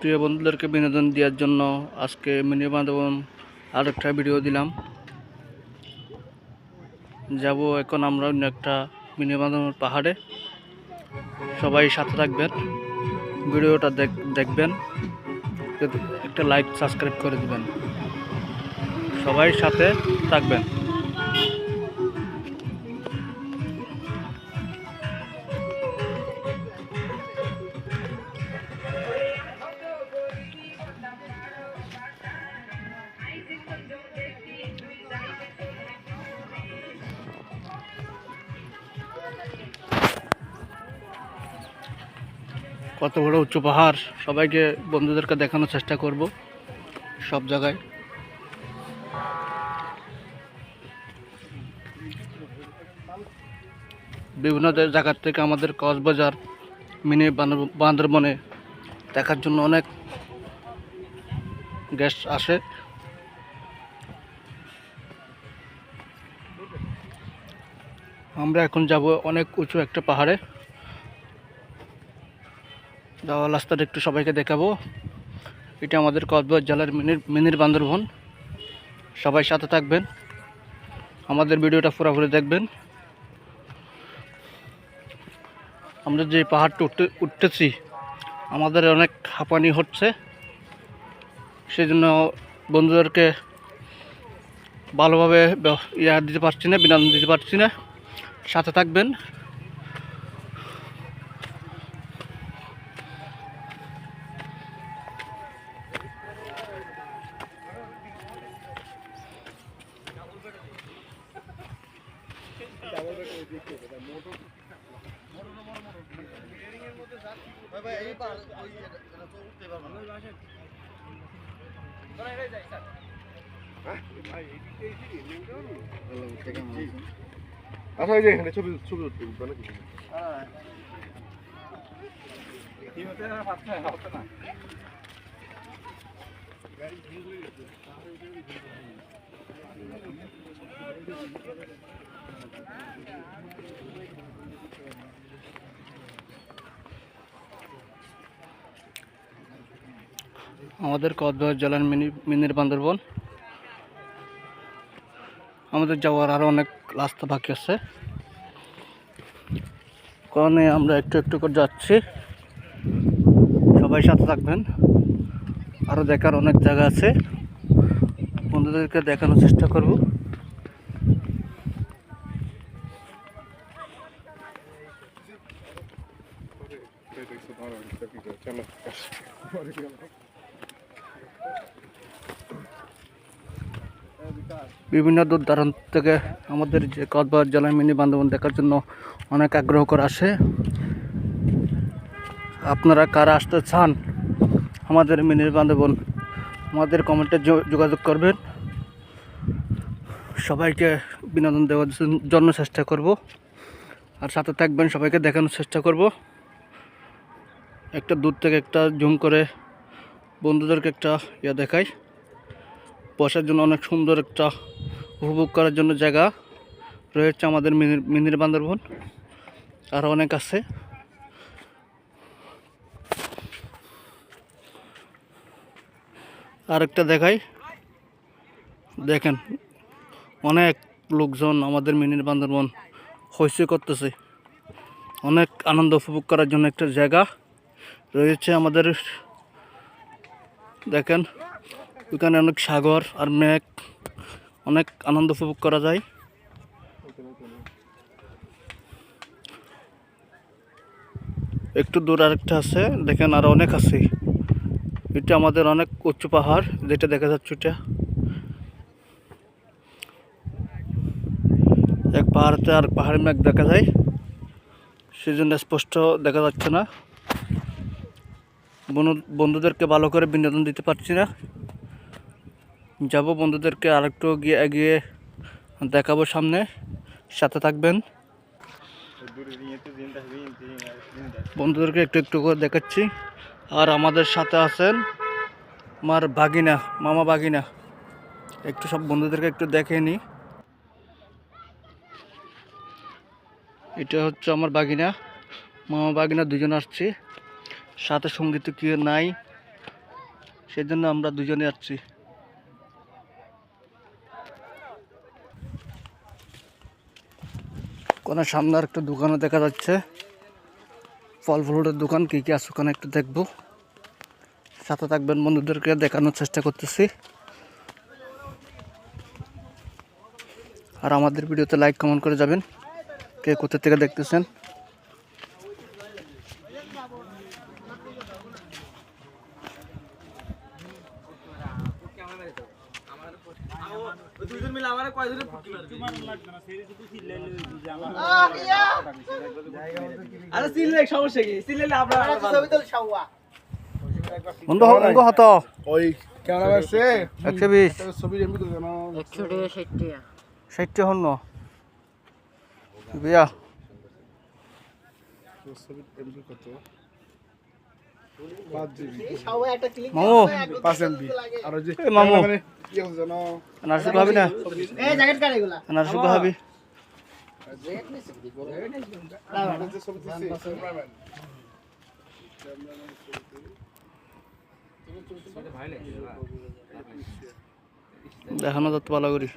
প্রিয় বন্ধুদেরকে বিনোদন দেওয়ার জন্য আজকে মিনি বান্দরবন আরেকটা ভিডিও দিলাম। যাব এখন আমরা অন্য একটা মিনি বান্দরবন পাহাড়ে। সবাই সাথে থাকবেন, ভিডিওটা দেখবেন, একটা লাইক সাবস্ক্রাইব করে দিবেন। সবাই সাথে থাকবেন। কত বড় উঁচু পাহাড়, সবাইকে বন্ধুদেরকে দেখানোর চেষ্টা করব সব জায়গায়। বিভিন্ন জায়গার থেকে আমাদের কক্সবাজার মিনি বান্দরবনে দেখার জন্য অনেক গেস্ট আসে। আমরা এখন যাব অনেক উঁচু একটা পাহাড়ে। যাওয়ার রাস্তাটা একটু সবাইকে দেখাবো। এটা আমাদের কক্সবাজার জেলার মিনির বান্দরবন। সবাই সাথে থাকবেন, আমাদের ভিডিওটা পুরোপুরি দেখবেন। আমরা যে পাহাড়টা উঠতেছি, আমাদের অনেক হাঁপানি হচ্ছে, সেই জন্য বন্ধুদেরকে ভালোভাবে দিতে পারছি না, বিনোদন দিতে পারছি না। সাথে থাকবেন। আচ্ছা, এই যে এখানে ছবি ছবি উঠবে নাকি? আমাদের কক্সবাজার জেলার মিনির বান্দরবন। আমাদের যাওয়ার আরও অনেক রাস্তা বাকি আছে, কারণে আমরা একটু একটু করে যাচ্ছি। সবাই সাথে থাকবেন, আরও দেখার অনেক জায়গা আছে, বন্ধুদেরকে দেখানোর চেষ্টা করব। বিভিন্ন দূর দূরান্ত থেকে আমাদের যে কক্সবাজার জেলার মিনি বান্দরবন দেখার জন্য অনেক আগ্রহ করে আসে। আপনারা কারা আসতে চান আমাদের মিনি বান্দরবন, আমাদের কমেন্টে যোগাযোগ করবেন। সবাইকে বিনোদন দেওয়ার জন্য চেষ্টা করব, আর সাথে থাকবেন, সবাইকে দেখানোর চেষ্টা করব। একটা দূর থেকে একটা জুম করে বন্ধুদেরকে একটা দেখাই। বসার জন্য অনেক সুন্দর একটা উপভোগ করার জন্য জায়গা রয়েছে আমাদের মিনির বান্দরবন, আরও অনেক আছে। আরেকটা দেখাই, দেখেন অনেক লোকজন আমাদের মিনির বান্দরবন হইচই করতেছে। অনেক আনন্দ উপভোগ করার জন্য একটা জায়গা রয়েছে আমাদের। দেখেন ওখানে অনেক সাগর আর মেঘ, অনেক আনন্দ উপভোগ করা যায়। একটু দূর আরেকটা আছে, দেখেন আরো অনেক আছে। এটা আমাদের অনেক উঁচু পাহাড়, যেটা দেখা যাচ্ছে এটা এক পাহাড়তে আর পাহাড়ের মেঘ দেখা যায়, সেজন্য স্পষ্ট দেখা যাচ্ছে না। বন্ধুদেরকে ভালো করে বিনোদন দিতে পারছি না। যাব বন্ধুদেরকে আরেকটু এগিয়ে দেখাবো সামনে, সাথে থাকবেন। বন্ধুদেরকে একটু একটু করে দেখাচ্ছি। আর আমাদের সাথে আছেন আমার বাগিনা, মামা বাগিনা। একটু সব বন্ধুদেরকে একটু দেখে নিই। এটা হচ্ছে আমার বাগিনা, মামা বাগিনা দুজন আসছি, সাথে সঙ্গীত কি নাই, সেই জন্য আমরা দুজনে যাচ্ছি। কোনো সামনে আর একটা দোকানও দেখা যাচ্ছে, ফল ফ্রুটের দোকান। কী কী আছে ওখানে একটু দেখবো, সাথে থাকবেন, বন্ধুদেরকে দেখানোর চেষ্টা করতেছি। আর আমাদের ভিডিওতে লাইক কমেন্ট করে যাবেন, কে কোথা থেকে দেখতেছেন। বন্ধু অঙ্গ হত ওই কেমন আছে 120 ছবি এমবি করে জানো 60 হন বিয়া ছবি এমবি কত 5 জিবি মামু 5 এমবি আর ওই যে এ মামু মানে কি হচ্ছে জানো নারসুক হবি না নারসুক হবি যে ছবি দিছি দেখানো যাচ্ছে ভালো করি।